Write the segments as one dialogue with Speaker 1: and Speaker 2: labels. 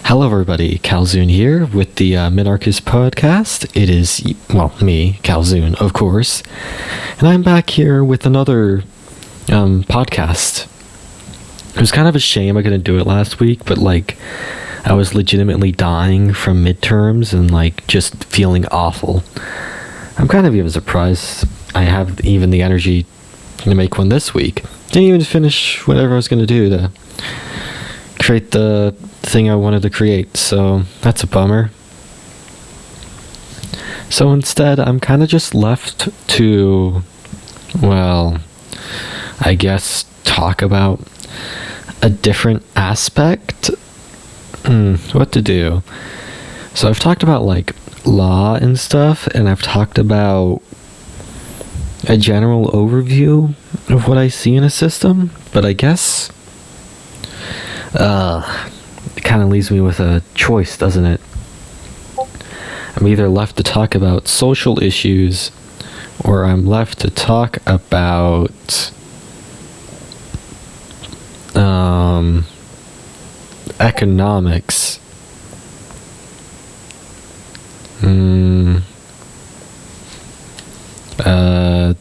Speaker 1: Hello, everybody. Kalzune here with the Minarchist podcast. It is, me, Kalzune, of course. And I'm back here with another podcast. It was kind of a shame I couldn't do it last week, but, I was legitimately dying from midterms and, just feeling awful. I'm kind of even surprised I have even the energy to make one this week. Didn't even finish whatever I was going to do to create the thing I wanted to create, so that's a bummer. So instead, I'm kind of just left to, I guess talk about a different aspect. What to do? So I've talked about law and stuff, and I've talked about a general overview of what I see in a system, but I guess it kind of leaves me with a choice, doesn't it? I'm either left to talk about social issues, or I'm left to talk about economics.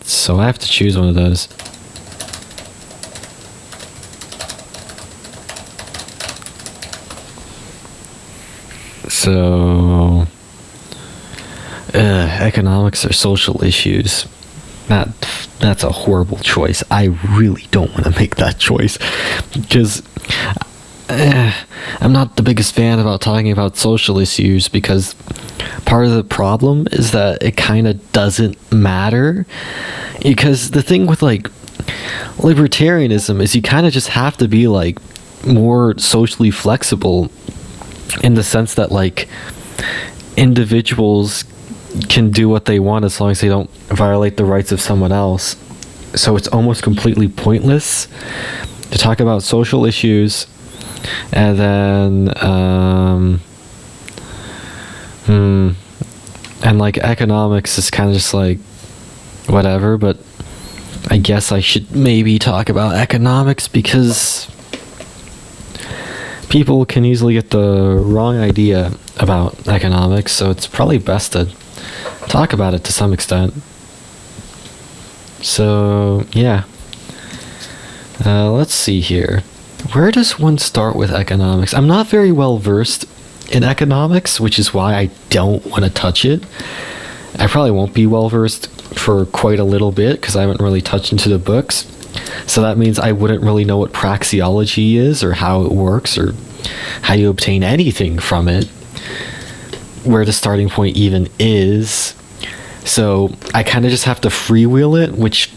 Speaker 1: So I have to choose one of those. So, economics or social issues. That's a horrible choice. I really don't want to make that choice, because I'm not the biggest fan about talking about social issues, because part of the problem is that it kind of doesn't matter. Because the thing with libertarianism is you kind of just have to be more socially flexible, in the sense that individuals can do what they want as long as they don't violate the rights of someone else. So it's almost completely pointless to talk about social issues, and then economics is kind of just whatever. But I guess I should maybe talk about economics, because people can easily get the wrong idea about economics, so it's probably best to talk about it to some extent. So, yeah. Let's see here. Where does one start with economics? I'm not very well versed in economics, which is why I don't want to touch it. I probably won't be well versed for quite a little bit, because I haven't really touched into the books. So that means I wouldn't really know what praxeology is, or how it works, or how you obtain anything from it, where the starting point even is. So I kind of just have to freewheel it, which,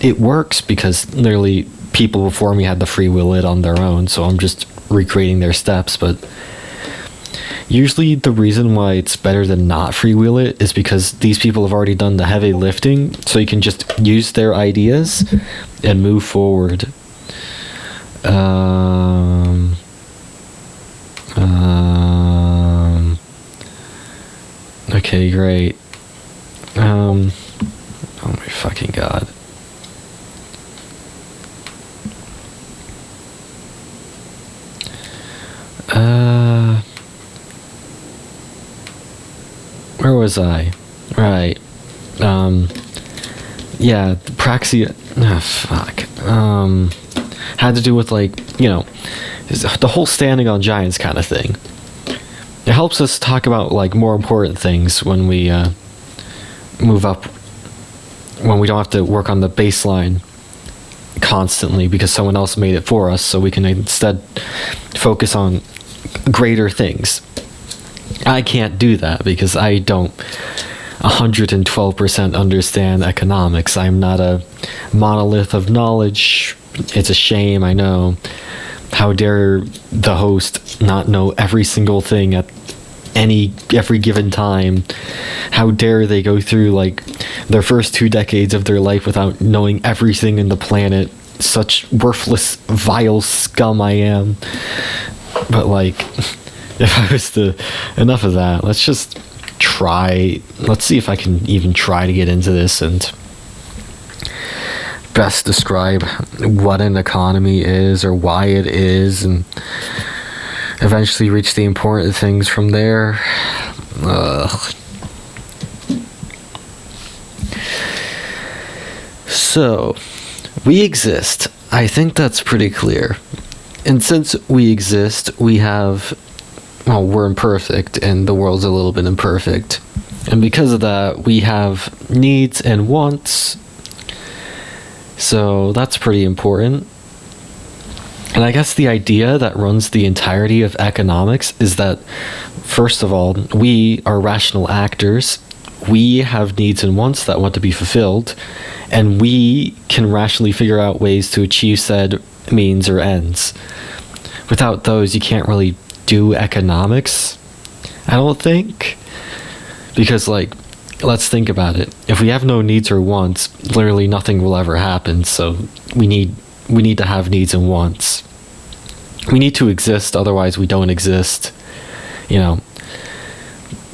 Speaker 1: it works because literally people before me had to freewheel it on their own, so I'm just recreating their steps. But usually the reason why it's better than not freewheel it is because these people have already done the heavy lifting, so you can just use their ideas and move forward. Okay, great. Oh my fucking god. Where was I? Right. Yeah, praxia. Fuck. Had to do with the whole standing on giants kind of thing. It helps us talk about more important things when we move up, when we don't have to work on the baseline constantly because someone else made it for us, so we can instead focus on greater things. I can't do that because I don't 112% understand economics. I'm not a monolith of knowledge. It's a shame, I know. How dare the host not know every single thing at every given time? How dare they go through their first 2 decades of their life without knowing everything in the planet? Such worthless, vile scum I am. But if I was to, enough of that, let's just try. Let's see if I can even try to get into this and best describe what an economy is or why it is, and eventually reach the important things from there. Ugh. So, we exist. I think that's pretty clear. And since we exist, we have... Well, we're imperfect, and the world's a little bit imperfect. And because of that, we have needs and wants. So, that's pretty important. And I guess the idea that runs the entirety of economics is that, first of all, we are rational actors. We have needs and wants that want to be fulfilled, and we can rationally figure out ways to achieve said means or ends. Without those, you can't really do economics, I don't think. Because, like, let's think about it. If we have no needs or wants, literally nothing will ever happen, so we need to have needs and wants. We need to exist, otherwise we don't exist. You know,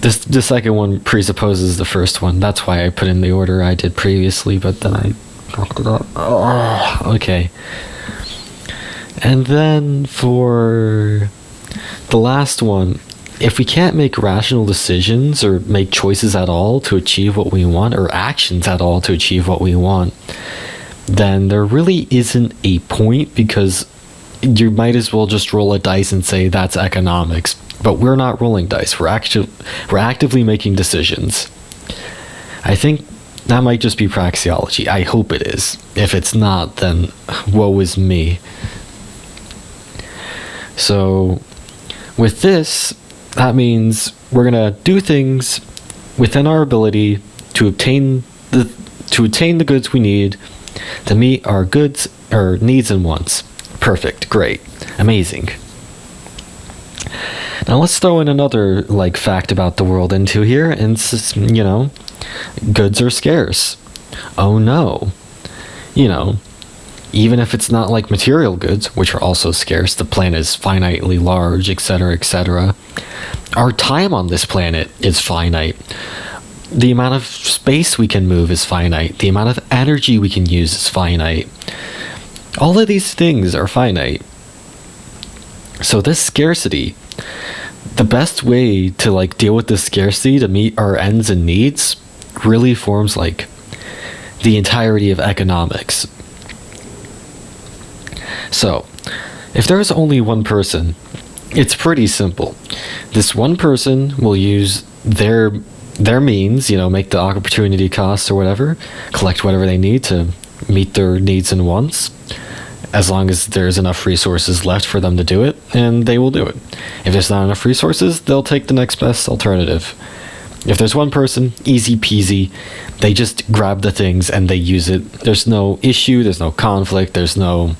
Speaker 1: the second one presupposes the first one. That's why I put in the order I did previously, but then I fucked it up. Oh, okay. And then for the last one, if we can't make rational decisions or make choices at all to achieve what we want, or actions at all to achieve what we want, then there really isn't a point, because you might as well just roll a dice and say that's economics. But we're not rolling dice. We're actively making decisions. I think that might just be praxeology. I hope it is. If it's not, then woe is me. So with this, that means we're gonna do things within our ability to obtain the goods we need to meet our goods or needs and wants. Perfect, great, amazing. Now let's throw in another fact about the world into here, and goods are scarce. Oh no. Even if it's not like material goods, which are also scarce, the planet is finitely large, etc., etc. Our time on this planet is finite. The amount of space we can move is finite. The amount of energy we can use is finite. All of these things are finite. So this scarcity, the best way to deal with this scarcity to meet our ends and needs really forms the entirety of economics. So, if there is only one person, it's pretty simple. This one person will use their means, make the opportunity cost or whatever, collect whatever they need to meet their needs and wants, as long as there's enough resources left for them to do it, and they will do it. If there's not enough resources, they'll take the next best alternative. If there's one person, easy peasy, they just grab the things and they use it. There's no issue, there's no conflict, there's no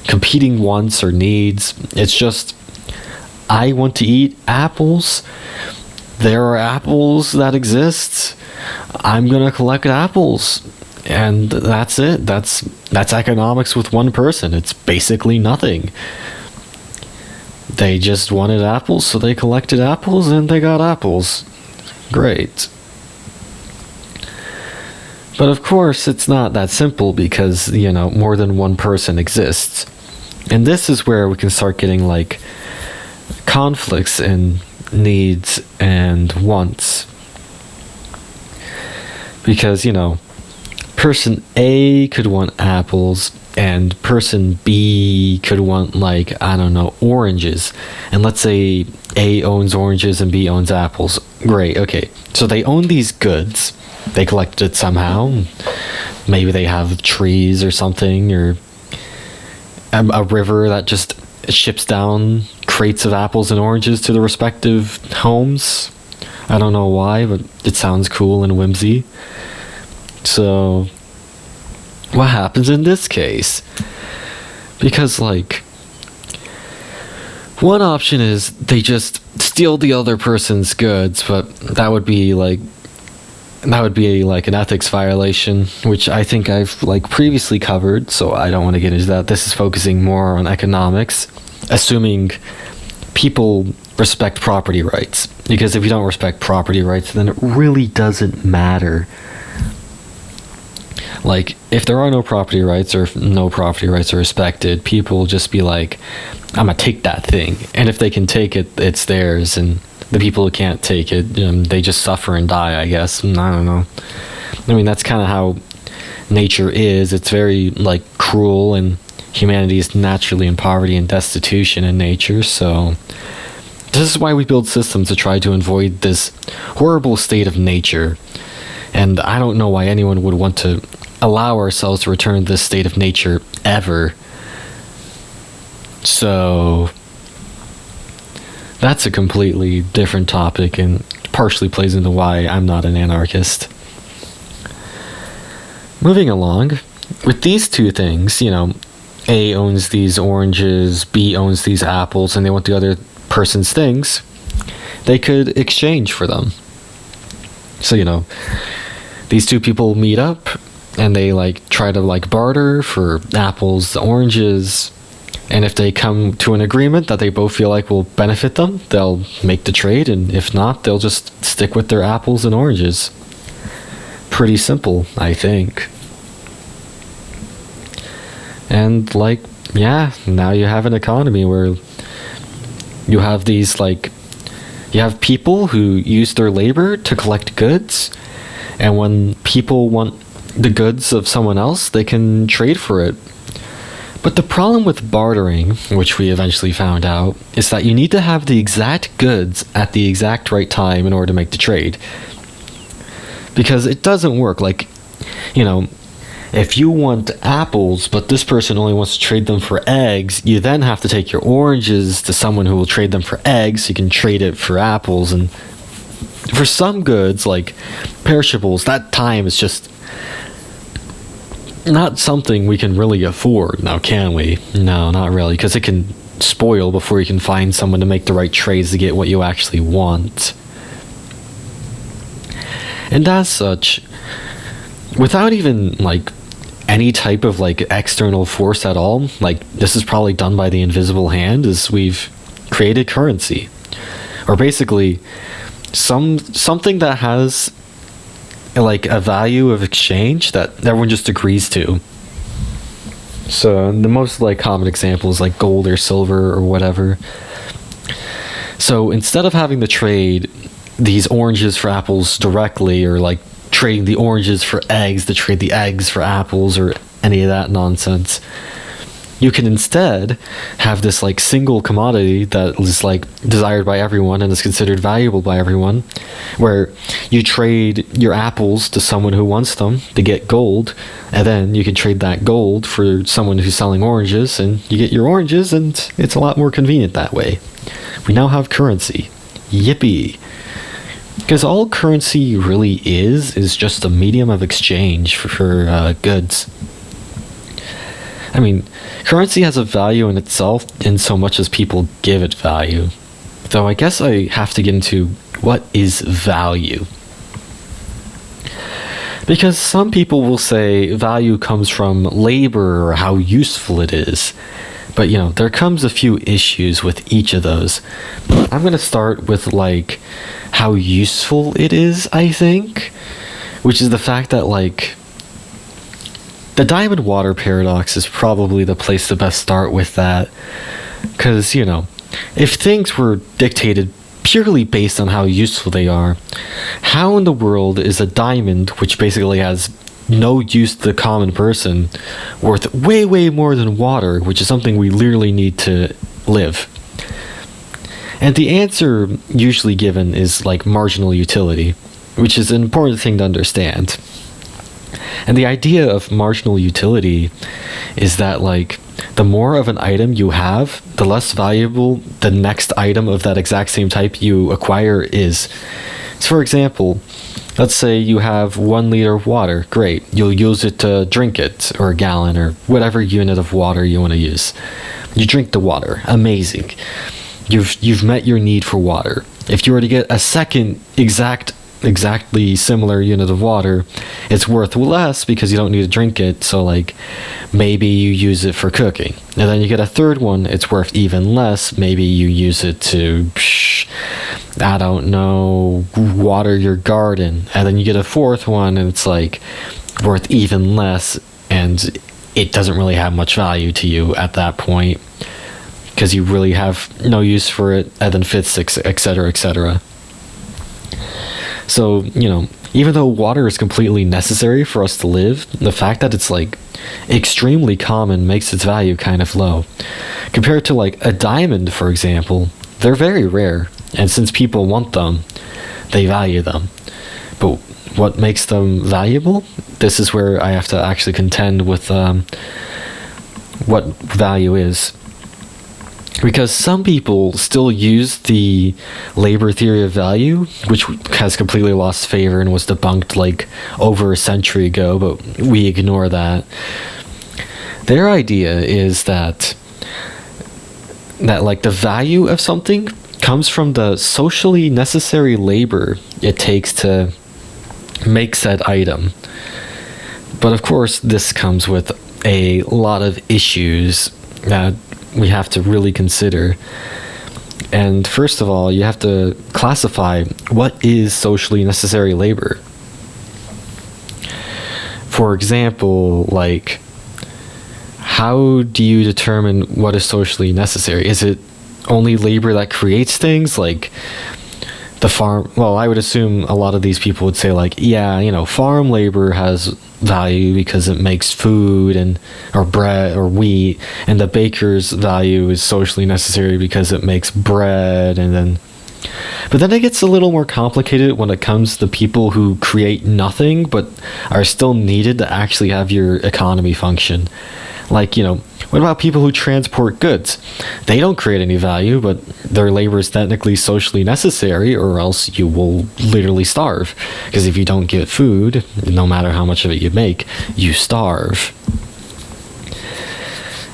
Speaker 1: competing wants or needs. It's just, I want to eat apples. There are apples that exist. I'm gonna collect apples. And that's it. That's economics with one person. It's basically nothing. They just wanted apples, so they collected apples and they got apples. Great. But of course, it's not that simple because, more than one person exists. And this is where we can start getting conflicts in needs and wants. Because, person A could want apples and person B could want oranges. And let's say A owns oranges and B owns apples. Great, okay. So they own these goods. They collected it somehow. Maybe they have trees or something, or a river that just ships down crates of apples and oranges to the respective homes. I don't know why, but it sounds cool and whimsy. So, what happens in this case? Because, one option is they just steal the other person's goods, but that would be an ethics violation, which I think I've previously covered, so I don't want to get into that. This is focusing more on economics, assuming people respect property rights. Because if you don't respect property rights, then it really doesn't matter. Like, if there are no property rights, or if no property rights are respected, people will just be like, I'm gonna take that thing. And if they can take it, it's theirs. And the people who can't take it, they just suffer and die, I guess. I don't know. I mean, that's kind of how nature is. It's very, like, cruel, and humanity is naturally in poverty and destitution in nature. So this is why we build systems to try to avoid this horrible state of nature. And I don't know why anyone would want to allow ourselves to return to this state of nature ever. So that's a completely different topic, and partially plays into why I'm not an anarchist. Moving along, with these two things, A owns these oranges, B owns these apples, and they want the other person's things, they could exchange for them. So, these two people meet up, and they try to barter for apples, oranges, and if they come to an agreement that they both feel like will benefit them, they'll make the trade, and if not, they'll just stick with their apples and oranges. Pretty simple, I think. And now you have an economy where you have these you have people who use their labor to collect goods, and when people want the goods of someone else, they can trade for it. But the problem with bartering, which we eventually found out, is that you need to have the exact goods at the exact right time in order to make the trade. Because it doesn't work. If you want apples, but this person only wants to trade them for eggs, you then have to take your oranges to someone who will trade them for eggs, so you can trade it for apples. And for some goods, like perishables, that time is just not something we can really afford. Now, can we? No, not really, because it can spoil before you can find someone to make the right trades to get what you actually want. And as such, without even any type of external force at all, this is probably done by the invisible hand, is we've created currency, or basically something that has a value of exchange that everyone just agrees to. So the most common example is gold or silver or whatever. So instead of having to trade these oranges for apples directly, or trading the oranges for eggs to trade the eggs for apples, or any of that nonsense, you can instead have this single commodity that is desired by everyone and is considered valuable by everyone, where you trade your apples to someone who wants them to get gold, and then you can trade that gold for someone who's selling oranges, and you get your oranges, and it's a lot more convenient that way. We now have currency. Yippee. Because all currency really is just a medium of exchange for goods. I mean, currency has a value in itself in so much as people give it value. Though I guess I have to get into what is value. Because some people will say value comes from labor or how useful it is. But, there comes a few issues with each of those. I'm going to start with, how useful it is, I think. Which is the fact that, the diamond water paradox is probably the place to best start with that. Because, if things were dictated purely based on how useful they are, how in the world is a diamond, which basically has no use to the common person, worth way, way more than water, which is something we literally need to live? And the answer usually given is marginal utility, which is an important thing to understand. And the idea of marginal utility is that the more of an item you have, the less valuable the next item of that exact same type you acquire is. So for example, let's say you have 1 liter of water. Great. You'll use it to drink it, or a gallon, or whatever unit of water you want to use. You drink the water. Amazing. You've met your need for water. If you were to get a second exactly similar unit of water, it's worth less because you don't need to drink it. So maybe you use it for cooking. And then you get a third one, it's worth even less. Maybe you use it to, water your garden. And then you get a fourth one, and it's worth even less, and it doesn't really have much value to you at that point because you really have no use for it, and then physics, etc., etc. So, even though water is completely necessary for us to live, the fact that it's like extremely common makes its value kind of low. Compared to like a diamond, for example, they're very rare, and since people want them, they value them. But what makes them valuable? This is where I have to actually contend with what value is. Because some people still use the labor theory of value, which has completely lost favor and was debunked like over a century ago, but we ignore that. Their idea is that like the value of something comes from the socially necessary labor it takes to make said item. But of course, this comes with a lot of issues that we have to really consider. And first of all, you have to classify what is socially necessary labor. For example, like, how do you determine what is socially necessary? Is it only labor that creates things, like the farm? Well, I would assume a lot of these people would say like, yeah, farm labor has value because it makes food or bread or wheat, and the baker's value is socially necessary because it makes bread. But then it gets a little more complicated when it comes to people who create nothing but are still needed to actually have your economy function. Like, what about people who transport goods? They don't create any value, but their labor is technically socially necessary, or else you will literally starve. Because if you don't get food, no matter how much of it you make, you starve.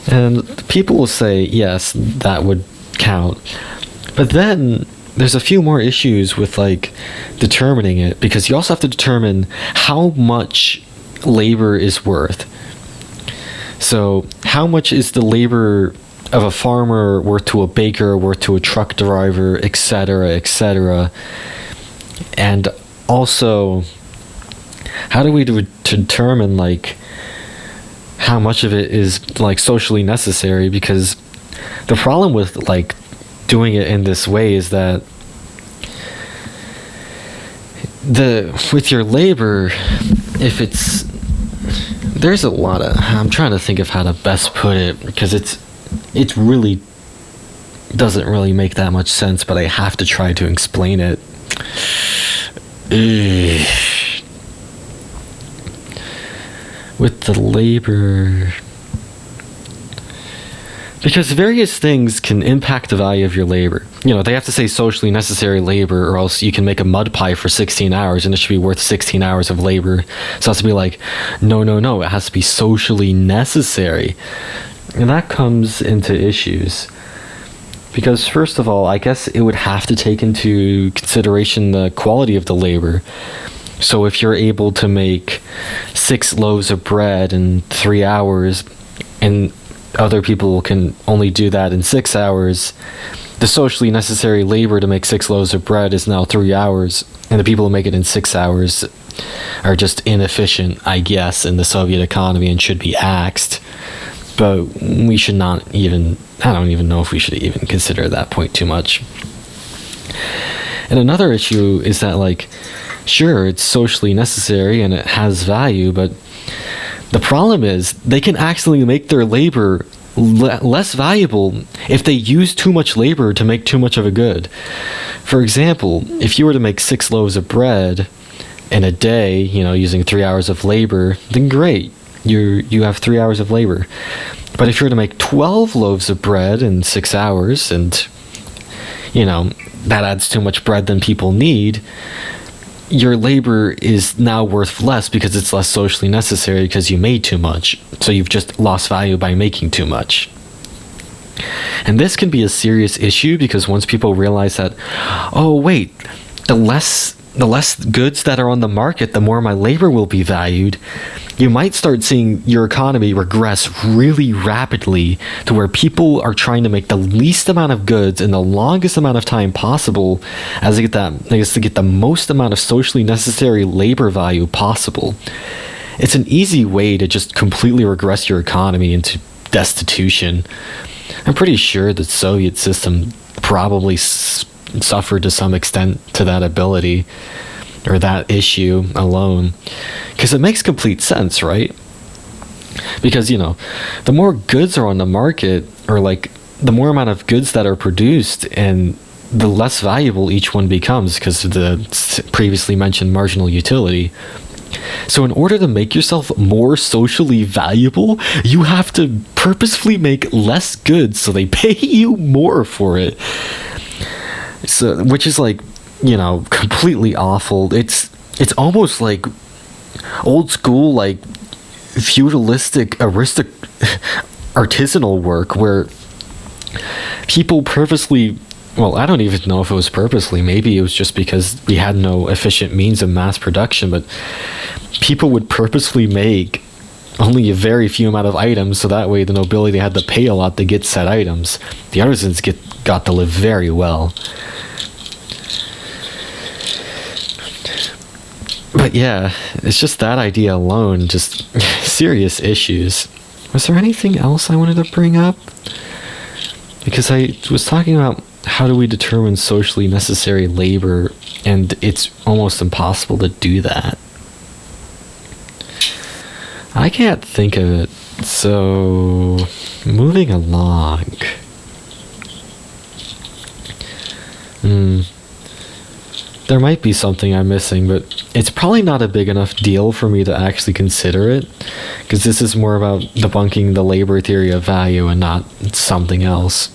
Speaker 1: And people will say, yes, that would count. But then there's a few more issues with like determining it, because you also have to determine how much labor is worth. So how much is the labor of a farmer worth to a baker, worth to a truck driver, etc., etc.? And also, how do we determine like how much of it is like socially necessary? Because the problem with like doing it in this way is that with your labor, if it's, there's a lot of, I'm trying to think of how to best put it, because it really doesn't really make that much sense, but I have to try to explain it. With the labor, because various things can impact the value of your labor. They have to say socially necessary labor, or else you can make a mud pie for 16 hours and it should be worth 16 hours of labor. So it has to be like, no, it has to be socially necessary. And that comes into issues. Because first of all, I guess it would have to take into consideration the quality of the labor. So if you're able to make 6 loaves of bread in 3 hours, and other people can only do that in 6 hours, the socially necessary labor to make 6 loaves of bread is now 3 hours, and the people who make it in 6 hours are just inefficient, I guess, in the Soviet economy and should be axed. But we should not even, I don't even know if we should even consider that point too much. And another issue is that, like, sure, it's socially necessary and it has value, but the problem is they can actually make their labor less valuable if they use too much labor to make too much of a good. For example, if you were to make 6 loaves of bread in a day, using 3 hours of labor, then great, you have 3 hours of labor. But if you were to make 12 loaves of bread in 6 hours, and that adds too much bread than people need, your labor is now worth less because it's less socially necessary because you made too much. So you've just lost value by making too much. And this can be a serious issue, because once people realize that, oh wait, the less goods that are on the market, the more my labor will be valued, you might start seeing your economy regress really rapidly to where people are trying to make the least amount of goods in the longest amount of time possible as to get the most amount of socially necessary labor value possible. it's an easy way to just completely regress your economy into destitution. I'm pretty sure the Soviet system probably suffered to some extent to that ability or that issue alone, because it makes complete sense, right? Because, the more goods are on the market, or like the more amount of goods that are produced, and the less valuable each one becomes because of the previously mentioned marginal utility. So in order to make yourself more socially valuable, you have to purposefully make less goods so they pay you more for it. So, which is like, completely awful. It's almost like old school, like feudalistic artisanal work where people purposely, well, I don't even know if it was purposely, maybe it was just because we had no efficient means of mass production, but people would purposefully make only a very few amount of items, so that way the nobility had to pay a lot to get said items. The artisans got to live very well. But yeah, it's just that idea alone, just serious issues. Was there anything else I wanted to bring up? Because I was talking about how do we determine socially necessary labor, and it's almost impossible to do that. I can't think of it, so moving along. There might be something I'm missing, but it's probably not a big enough deal for me to actually consider it, because this is more about debunking the labor theory of value and not something else.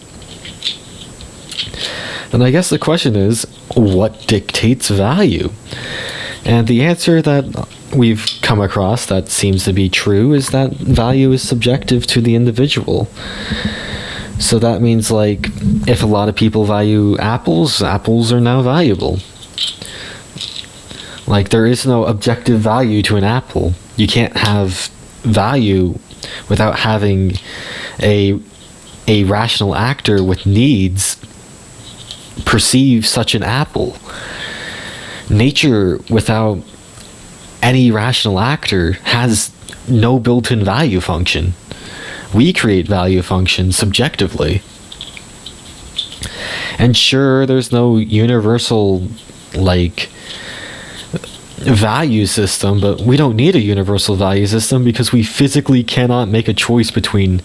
Speaker 1: And I guess the question is, what dictates value? And the answer that we've come across that seems to be true is that value is subjective to the individual. So that means, like, if a lot of people value apples, apples are now valuable. Like, there is no objective value to an apple. You can't have value without having a rational actor with needs perceive such an apple. Nature without any rational actor has no built-in value function. We create value functions subjectively. And sure, there's no universal, like, value system, but we don't need a universal value system because we physically cannot make a choice between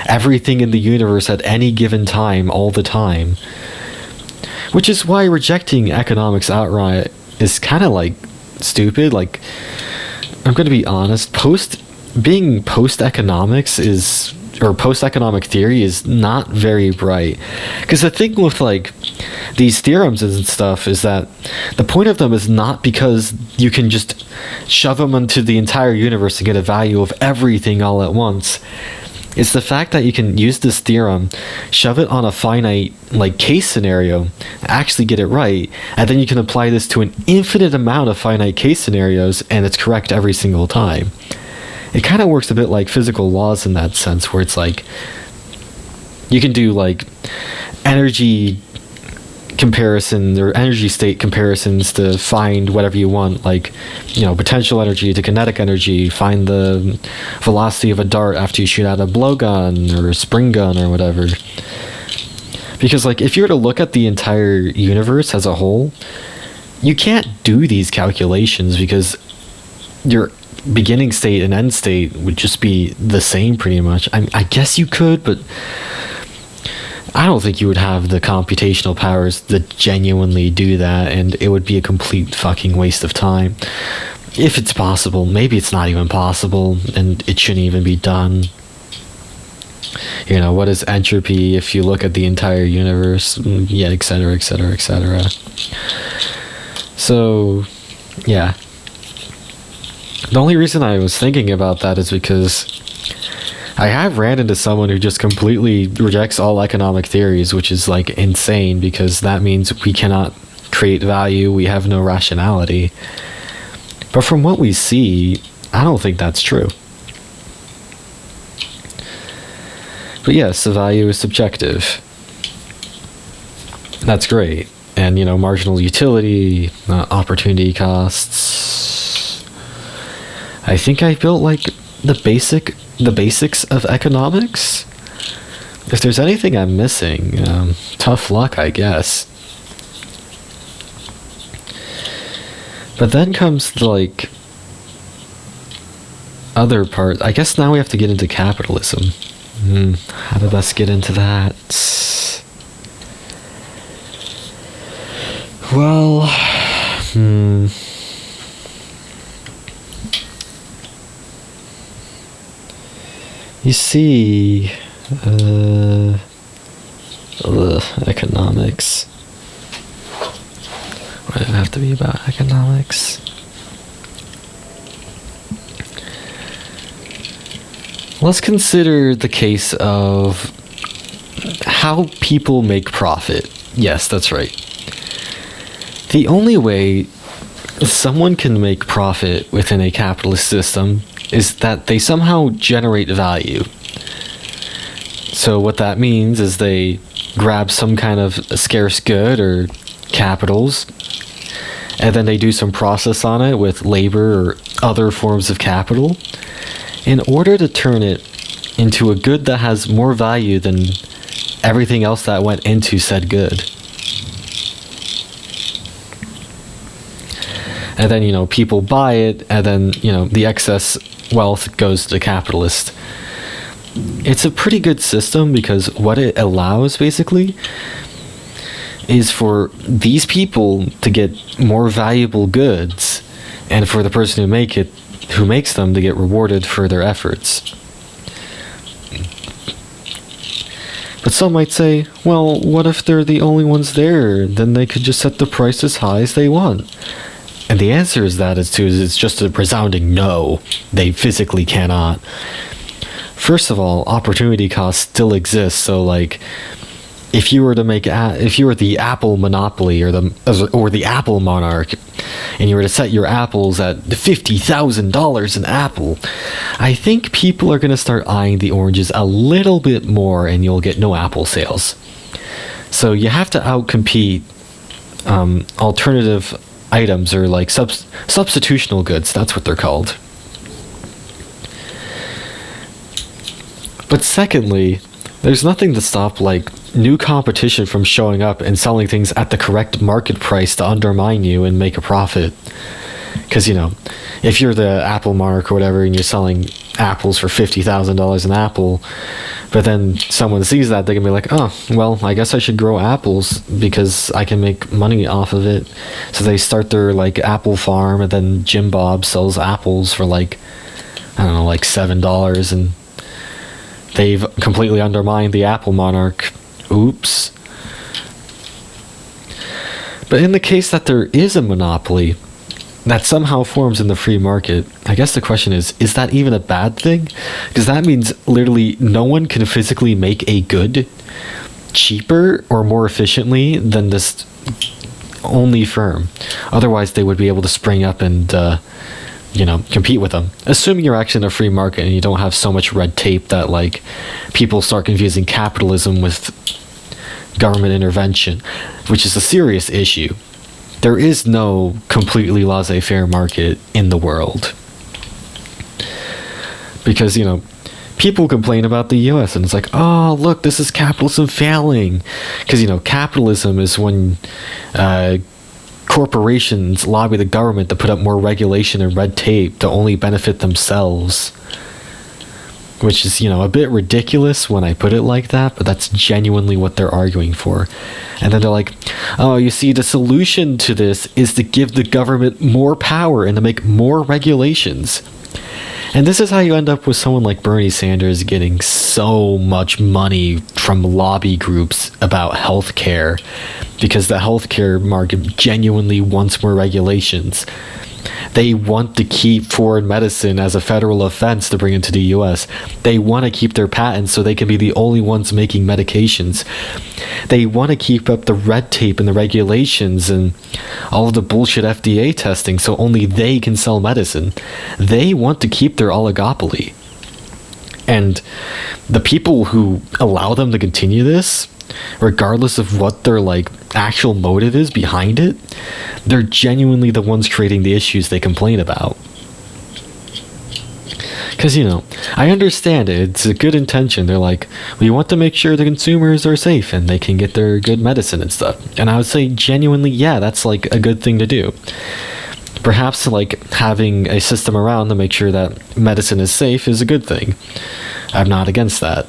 Speaker 1: everything in the universe at any given time, all the time. Which is why rejecting economics outright is kind of like stupid. Like, I'm going to be honest, post-economics is, or post-economic theory is not very bright. Because the thing with, like, these theorems and stuff is that the point of them is not because you can just shove them into the entire universe and get a value of everything all at once. It's the fact that you can use this theorem, shove it on a finite, like, case scenario, actually get it right, and then you can apply this to an infinite amount of finite case scenarios, and it's correct every single time. It kind of works a bit like physical laws in that sense, where it's like, you can do, like, energy comparison or energy state comparisons to find whatever you want, like, potential energy to kinetic energy, find the velocity of a dart after you shoot out a blowgun or a spring gun or whatever. Because, like, if you were to look at the entire universe as a whole, you can't do these calculations because your beginning state and end state would just be the same pretty much. I guess you could, but I don't think you would have the computational powers to genuinely do that, and it would be a complete fucking waste of time. If it's possible, maybe it's not even possible, and it shouldn't even be done. What is entropy if you look at the entire universe? Yeah, etc., etc., etc. So, yeah. The only reason I was thinking about that is because I have ran into someone who just completely rejects all economic theories, which is, like, insane, because that means we cannot create value, we have no rationality. But from what we see, I don't think that's true. But yes, the value is subjective. That's great. And, marginal utility, opportunity costs, I think I built like the basics of economics. If there's anything I'm missing, tough luck, I guess. But then comes the like other part. I guess now we have to get into capitalism. How to best get into that? Well, you see, economics. Why does it have to be about economics? Let's consider the case of how people make profit. Yes, that's right. The only way someone can make profit within a capitalist system is that they somehow generate value. So what that means is they grab some kind of scarce good or capitals, and then they do some process on it with labor or other forms of capital in order to turn it into a good that has more value than everything else that went into said good. And then, people buy it, and then, the excess wealth goes to the capitalist. It's a pretty good system because what it allows, basically, is for these people to get more valuable goods, and for the person who makes them to get rewarded for their efforts. But some might say, well, what if they're the only ones there? Then they could just set the price as high as they want. And the answer is it's just a resounding no. They physically cannot. First of all, opportunity cost still exists. So, like, if you were the Apple monopoly or the Apple monarch, and you were to set your apples at $50,000 an apple, I think people are going to start eyeing the oranges a little bit more, and you'll get no apple sales. So you have to outcompete alternative items, or like substitutional goods. That's what they're called. But secondly, there's nothing to stop like new competition from showing up and selling things at the correct market price to undermine you and make a profit. Because if you're the Apple monarch or whatever, and you're selling apples for $50,000 an apple, but then someone sees that, they can be like, oh, well, I guess I should grow apples because I can make money off of it. So they start their like apple farm, and then Jim Bob sells apples for like, I don't know, like $7, and they've completely undermined the Apple monarch. Oops. But in the case that there is a monopoly that somehow forms in the free market, I guess the question is that even a bad thing? Because that means literally no one can physically make a good cheaper or more efficiently than this only firm. Otherwise, they would be able to spring up and, compete with them. Assuming you're actually in a free market and you don't have so much red tape that, like, people start confusing capitalism with government intervention, which is a serious issue. There is no completely laissez-faire market in the world. Because, people complain about the US and it's like, oh, look, this is capitalism failing. Because, capitalism is when corporations lobby the government to put up more regulation and red tape to only benefit themselves. Which is, a bit ridiculous when I put it like that, but that's genuinely what they're arguing for. And then they're like, oh, you see, the solution to this is to give the government more power and to make more regulations. And this is how you end up with someone like Bernie Sanders getting so much money from lobby groups about healthcare, because the healthcare market genuinely wants more regulations. They want to keep foreign medicine as a federal offense to bring into the US. They want to keep their patents so they can be the only ones making medications. They want to keep up the red tape and the regulations and all of the bullshit FDA testing so only they can sell medicine. They want to keep their oligopoly. And the people who allow them to continue this, regardless of what their actual motive is behind it, they're genuinely the ones creating the issues they complain about. Because, I understand it. It's a good intention. They're like, we want to make sure the consumers are safe and they can get their good medicine and stuff. And I would say, genuinely, yeah, that's like a good thing to do. Perhaps like having a system around to make sure that medicine is safe is a good thing. I'm not against that.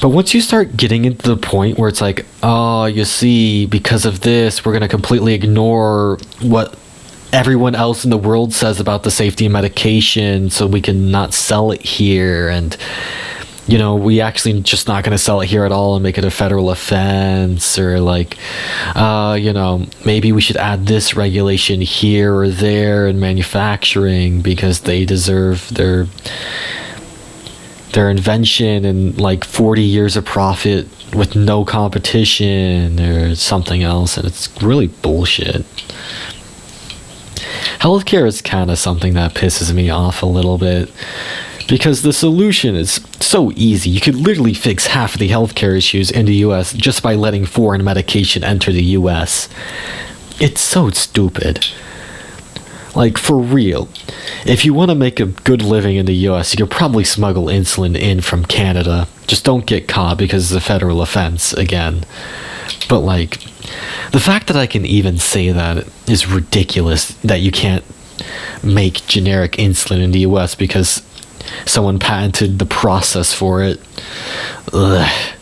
Speaker 1: But once you start getting into the point where it's like, oh, you see, because of this, we're going to completely ignore what everyone else in the world says about the safety of medication, so we can not sell it here, and we actually just not going to sell it here at all and make it a federal offense, or like maybe we should add this regulation here or there in manufacturing because they deserve their invention and like 40 years of profit with no competition or something else, and it's really bullshit. Healthcare is kind of something that pisses me off a little bit, because the solution is so easy. You could literally fix half of the healthcare issues in the US just by letting foreign medication enter the US. It's so stupid. Like, for real. If you want to make a good living in the US, you could probably smuggle insulin in from Canada. Just don't get caught because it's a federal offense again. But like, the fact that I can even say that is ridiculous, that you can't make generic insulin in the US because someone patented the process for it. Ugh.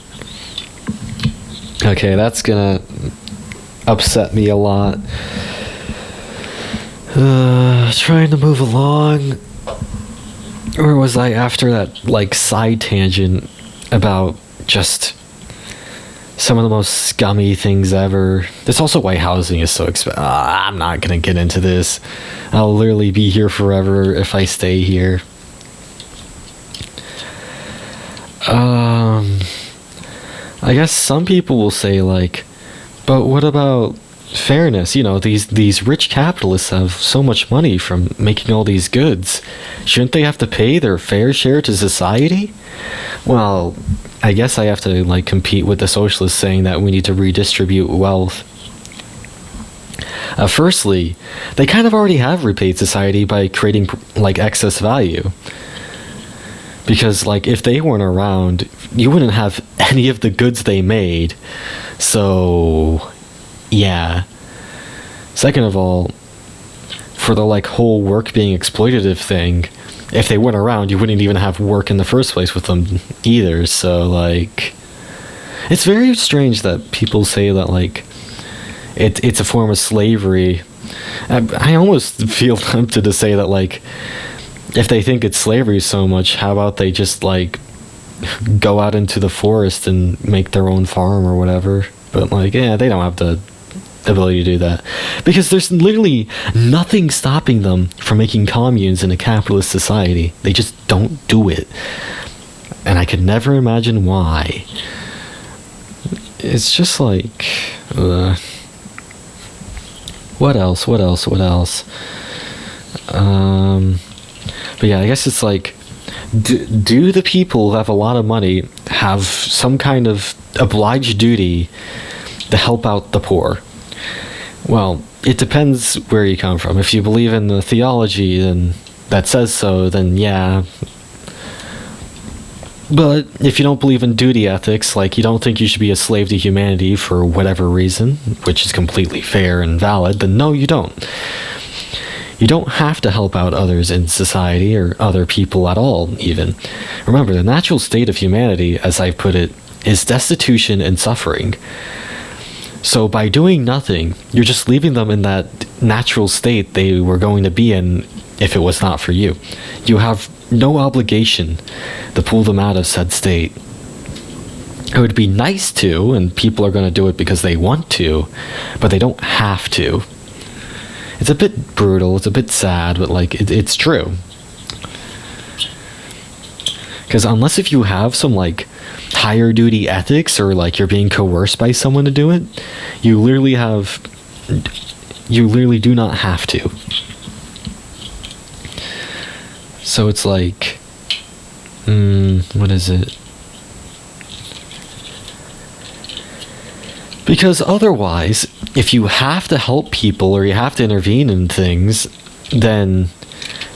Speaker 1: Okay, that's gonna upset me a lot. Trying to move along. Where was I after that, like, side tangent about just some of the most scummy things ever? That's also why housing is so expensive. I'm not gonna get into this. I'll literally be here forever if I stay here. I guess some people will say, like, but what about fairness? These rich capitalists have so much money from making all these goods. Shouldn't they have to pay their fair share to society? Well, I guess I have to like compete with the socialists saying that we need to redistribute wealth. Firstly, they kind of already have repaid society by creating like excess value. Because like, if they weren't around, you wouldn't have any of the goods they made. So yeah. Second of all, for the like whole work being exploitative thing, if they weren't around, you wouldn't even have work in the first place with them either. So like, it's very strange that people say that like it's a form of slavery. I almost feel tempted to say that like, if they think it's slavery so much, how about they just like go out into the forest and make their own farm or whatever? But like, yeah, they don't have the ability to do that, because there's literally nothing stopping them from making communes in a capitalist society. They just don't do it, and I could never imagine why. It's just like, what else? But yeah, I guess it's like, do the people who have a lot of money have some kind of obliged duty to help out the poor? Well, it depends where you come from. If you believe in the theology that says so, then yeah. But if you don't believe in duty ethics, like you don't think you should be a slave to humanity for whatever reason, which is completely fair and valid, then no, you don't. You don't have to help out others in society or other people at all, even. Remember, the natural state of humanity, as I put it, is destitution and suffering. So by doing nothing, you're just leaving them in that natural state they were going to be in if it was not for you. You have no obligation to pull them out of said state. It would be nice to, and people are going to do it because they want to, but they don't have to. It's a bit brutal, it's a bit sad, but like, it's true. Because unless if you have some like higher duty ethics, or like you're being coerced by someone to do it, you literally do not have to. So it's like, what is it? Because otherwise, if you have to help people or you have to intervene in things, then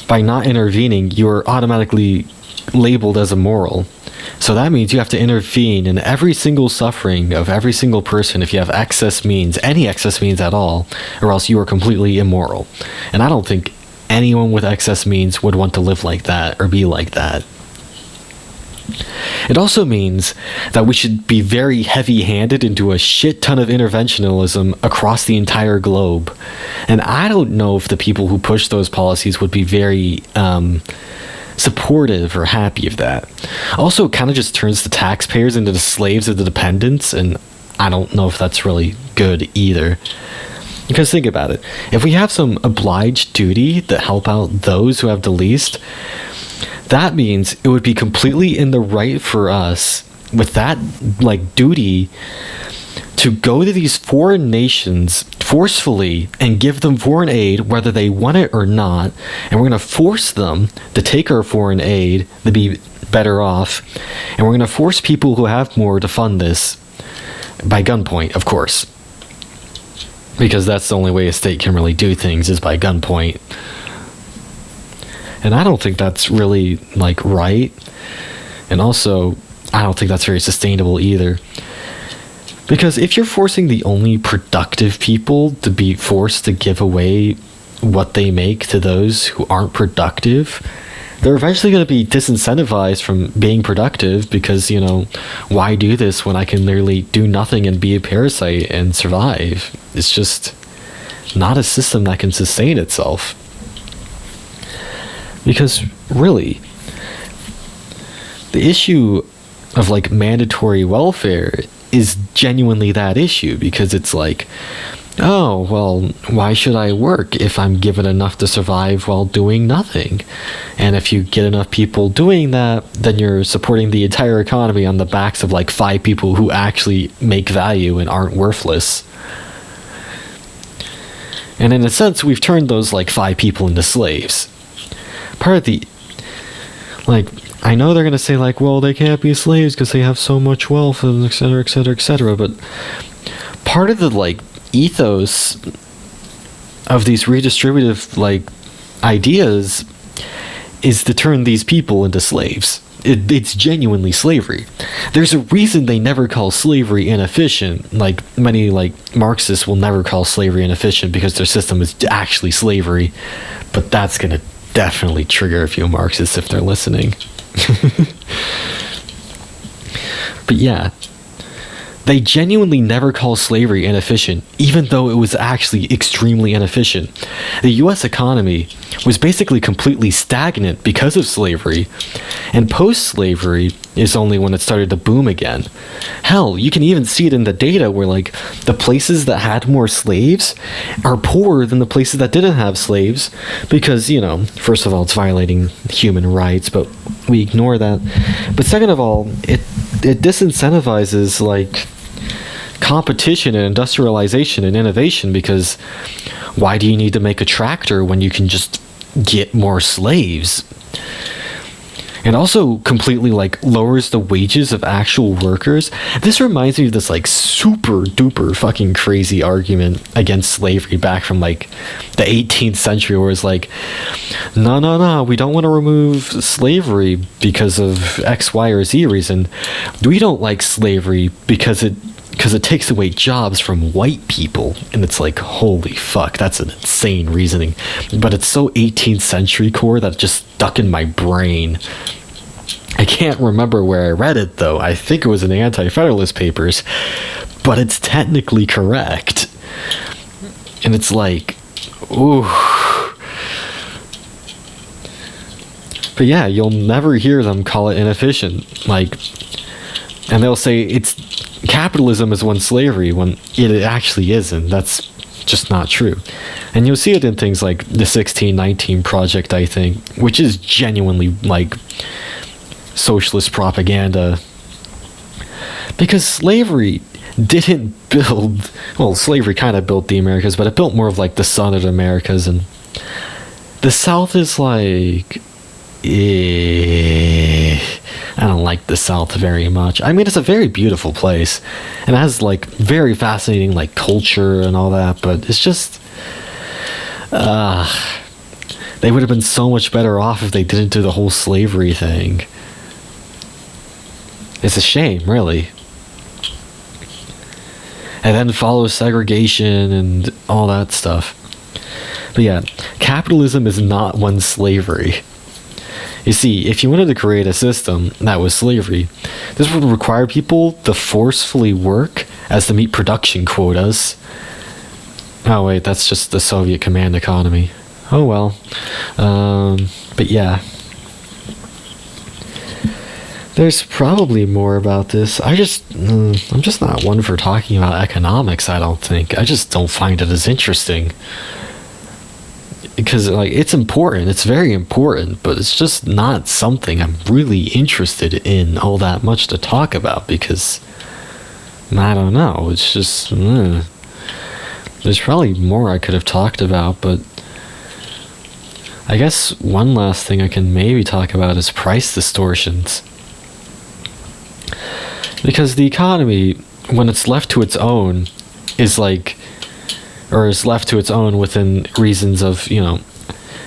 Speaker 1: by not intervening, you're automatically labeled as immoral. So that means you have to intervene in every single suffering of every single person if you have excess means, any excess means at all, or else you are completely immoral. And I don't think anyone with excess means would want to live like that or be like that. It also means that we should be very heavy-handed into a shit ton of interventionism across the entire globe. And I don't know if the people who push those policies would be very supportive or happy of that. Also, it kind of just turns the taxpayers into the slaves of the dependents, and I don't know if that's really good either. Because think about it. If we have some obliged duty to help out those who have the least, that means it would be completely in the right for us with that duty to go to these foreign nations forcefully and give them foreign aid whether they want it or not, and we're going to force them to take our foreign aid to be better off, and we're going to force people who have more to fund this by gunpoint, of course, because that's the only way a state can really do things, is by gunpoint. And I don't think that's really right, and also I don't think that's very sustainable either. Because if you're forcing the only productive people to be forced to give away what they make to those who aren't productive, they're eventually going to be disincentivized from being productive because, why do this when I can literally do nothing and be a parasite and survive? It's just not a system that can sustain itself. Because really, the issue of mandatory welfare is genuinely that issue, because it's oh, well, why should I work if I'm given enough to survive while doing nothing? And if you get enough people doing that, then you're supporting the entire economy on the backs of 5 people who actually make value and aren't worthless. And in a sense, we've turned those 5 people into slaves. Part of the I know they're going to say well, they can't be slaves because they have so much wealth, and et cetera, et cetera, et cetera. But part of the ethos of these redistributive ideas is to turn these people into slaves. It's genuinely slavery. There's a reason they never call slavery inefficient. Many Marxists will never call slavery inefficient because their system is actually slavery. But that's going to definitely trigger a few Marxists if they're listening. But yeah, they genuinely never call slavery inefficient, even though it was actually extremely inefficient. The US economy was basically completely stagnant because of slavery, and post-slavery is only when it started to boom again. Hell, you can even see it in the data where the places that had more slaves are poorer than the places that didn't have slaves, because, first of all, it's violating human rights, but we ignore that. But second of all, it disincentivizes competition and industrialization and innovation, because why do you need to make a tractor when you can just get more slaves? It also completely lowers the wages of actual workers. This reminds me of this super duper fucking crazy argument against slavery back from the 18th century, where it's no, we don't want to remove slavery because of X, Y, or Z reason. We don't like slavery because it takes away jobs from white people. And it's holy fuck, that's an insane reasoning. But it's so 18th century core that it just stuck in my brain. I can't remember where I read it, though. I think it was in the Anti-Federalist Papers. But it's technically correct. And it's ooh. But yeah, you'll never hear them call it inefficient. And they'll say it's capitalism is one slavery, when it actually isn't. That's just not true. And you'll see it in things like the 1619 Project, I think, which is genuinely socialist propaganda. Because slavery didn't build, well, slavery kind of built the Americas, but it built more of the Southern Americas, and the South is I don't like the South very much. I mean, it's a very beautiful place, and it has very fascinating culture and all that, but it's just They would have been so much better off if they didn't do the whole slavery thing. It's a shame, really. And then follows segregation and all that stuff. But yeah, capitalism is not one slavery. You see, if you wanted to create a system that was slavery, this would require people to forcefully work as to meet production quotas. Oh wait, that's just the Soviet command economy. Oh well. But yeah. There's probably more about this. I'm just not one for talking about economics, I don't think. I just don't find it as interesting. Because, like, it's important. It's very important. But it's just not something I'm really interested in all that much to talk about. Because, I don't know. It's just... There's probably more I could have talked about, but... I guess one last thing I can maybe talk about is price distortions. Because the economy, when it's left to its own, is left to its own within reasons of,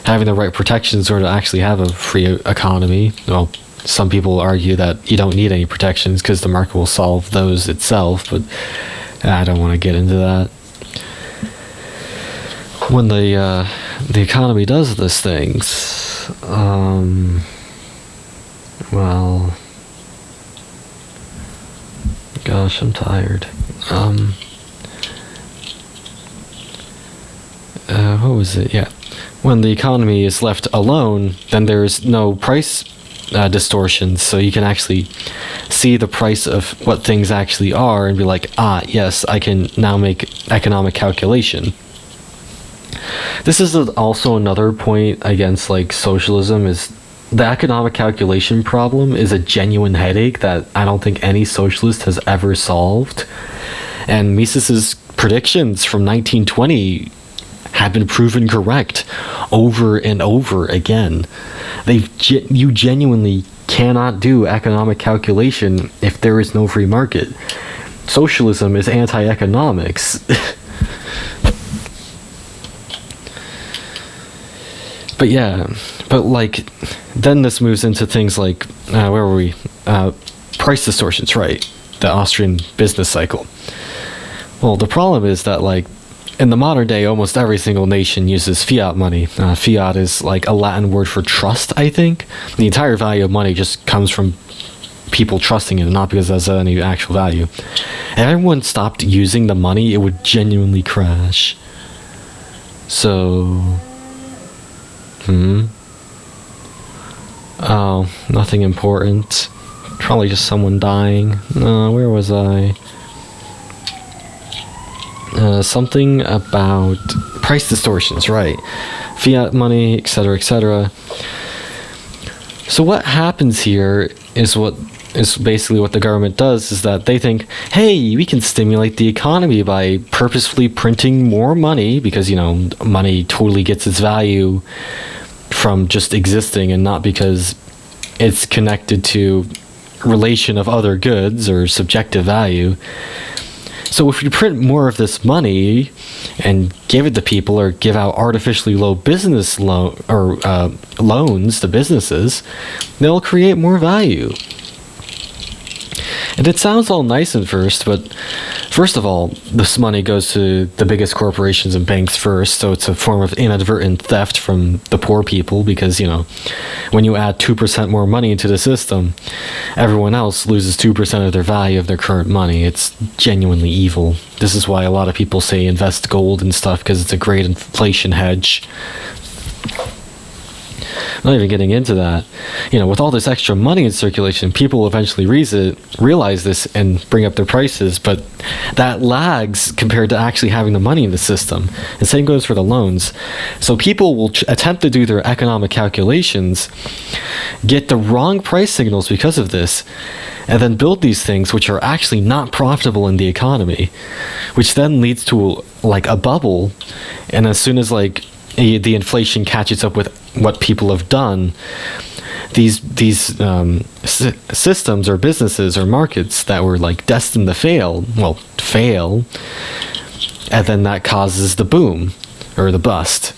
Speaker 1: having the right protections or to actually have a free economy. Well, some people argue that you don't need any protections because the market will solve those itself, but I don't want to get into that. When the economy does these things, well... Gosh, I'm tired. What was it? Yeah. When the economy is left alone, then there's no price distortions, so you can actually see the price of what things actually are and be like, yes, I can now make economic calculation. This is also another point against, like, socialism is the economic calculation problem is a genuine headache that I don't think any socialist has ever solved. And Mises's predictions from 1920 have been proven correct over and over again. You genuinely cannot do economic calculation if there is no free market. Socialism is anti-economics. But yeah, then this moves into things like, where were we? Price distortions, right? The Austrian business cycle. Well, the problem is that, like, in the modern day, almost every single nation uses fiat money. Fiat is like a Latin word for trust, I think. The entire value of money just comes from people trusting it, not because it has any actual value. If everyone stopped using the money, it would genuinely crash. So... Oh, nothing important. Probably just someone dying. Where was I? Something about price distortions, right? Fiat money, etc., etc. So what happens here is basically what the government does is that they think, hey, we can stimulate the economy by purposefully printing more money because, money totally gets its value from just existing and not because it's connected to relation of other goods or subjective value. So if you print more of this money and give it to people or give out artificially low business loans to businesses, they'll create more value. And it sounds all nice at first, but first of all, this money goes to the biggest corporations and banks first, so it's a form of inadvertent theft from the poor people because, when you add 2% more money into the system, everyone else loses 2% of their value of their current money. It's genuinely evil. This is why a lot of people say invest gold and stuff, because it's a great inflation hedge. Not even getting into that. With all this extra money in circulation, people eventually realize this and bring up their prices, but that lags compared to actually having the money in the system. And same goes for the loans. So people will attempt to do their economic calculations, get the wrong price signals because of this, and then build these things which are actually not profitable in the economy, which then leads to, like, a bubble. And as soon as, like, the inflation catches up with what people have done, these systems or businesses or markets that were, like, destined to fail, and then that causes the boom or the bust.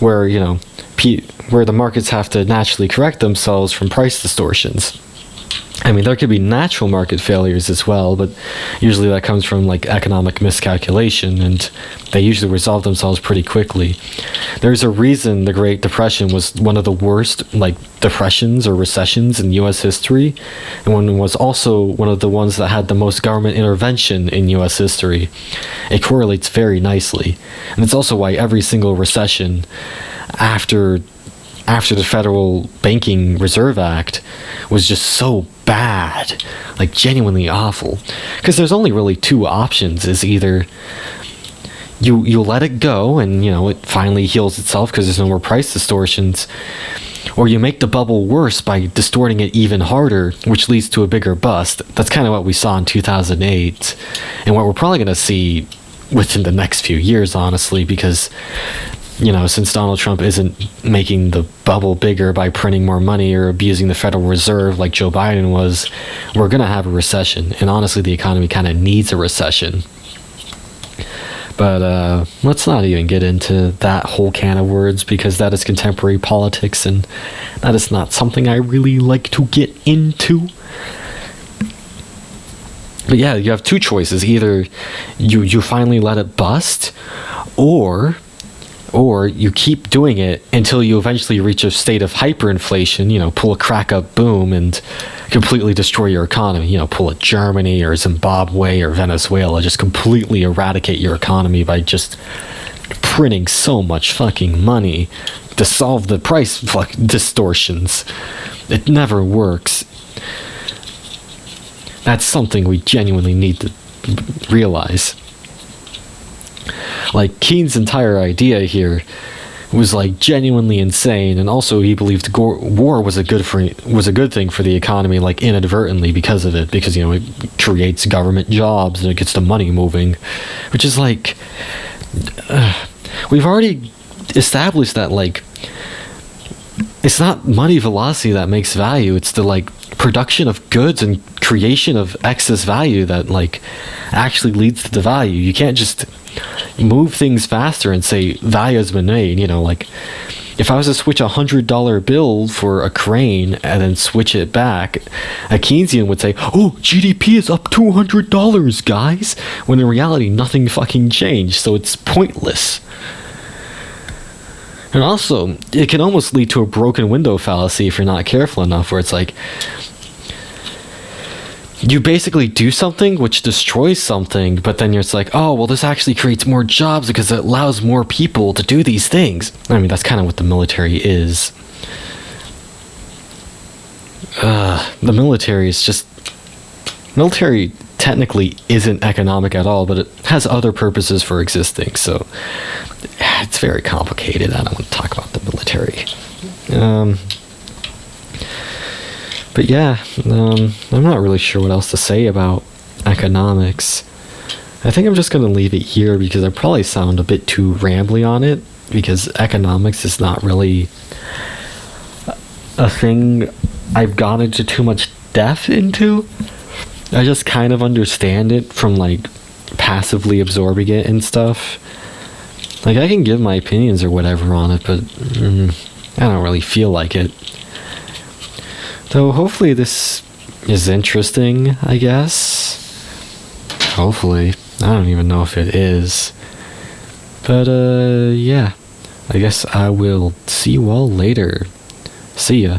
Speaker 1: where, where the markets have to naturally correct themselves from price distortions. I mean, there could be natural market failures as well, but usually that comes from like economic miscalculation, and they usually resolve themselves pretty quickly. There's a reason the Great Depression was one of the worst like depressions or recessions in U.S. history, and one was also one of the ones that had the most government intervention in U.S. history. It correlates very nicely, and it's also why every single recession after the Federal Banking Reserve Act was just so bad, like genuinely awful. Because there's only really two options: is either you let it go and it finally heals itself because there's no more price distortions, or you make the bubble worse by distorting it even harder, which leads to a bigger bust. That's kind of what we saw in 2008, and what we're probably going to see within the next few years, honestly, because since Donald Trump isn't making the bubble bigger by printing more money or abusing the Federal Reserve like Joe Biden was, we're going to have a recession. And honestly, the economy kind of needs a recession. But let's not even get into that whole can of words, because that is contemporary politics, and that is not something I really like to get into. But yeah, you have two choices. Either you finally let it bust, or you keep doing it until you eventually reach a state of hyperinflation, pull a crack up boom and completely destroy your economy, pull a Germany or Zimbabwe or Venezuela, just completely eradicate your economy by just printing so much fucking money to solve the price distortions. It never works. That's something we genuinely need to realize. Like, Keynes' entire idea here was like genuinely insane, and also he believed war was a good thing for the economy, like inadvertently because of it, because it creates government jobs and it gets the money moving, which is like we've already established that like it's not money velocity that makes value, it's the like production of goods and creation of excess value that like actually leads to the value. You can't just move things faster and say value has been made. Like if I was to switch $100 bill for a crane and then switch it back, a Keynesian would say, oh, GDP is up $200, guys, when in reality nothing fucking changed, so it's pointless. And also, it can almost lead to a broken window fallacy if you're not careful enough, where it's like you basically do something which destroys something, but then you're just like, oh, well, this actually creates more jobs because it allows more people to do these things. I mean, that's kind of what the military is. The military technically isn't economic at all, but it has other purposes for existing, so it's very complicated. I don't want to talk about the military. But yeah, I'm not really sure what else to say about economics. I think I'm just going to leave it here because I probably sound a bit too rambly on it, because economics is not really a thing I've gone into too much depth into. I just kind of understand it from like passively absorbing it and stuff. Like, I can give my opinions or whatever on it, but I don't really feel like it. Though hopefully this is interesting, I guess. Hopefully. I don't even know if it is. But yeah. I guess I will see you all later. See ya.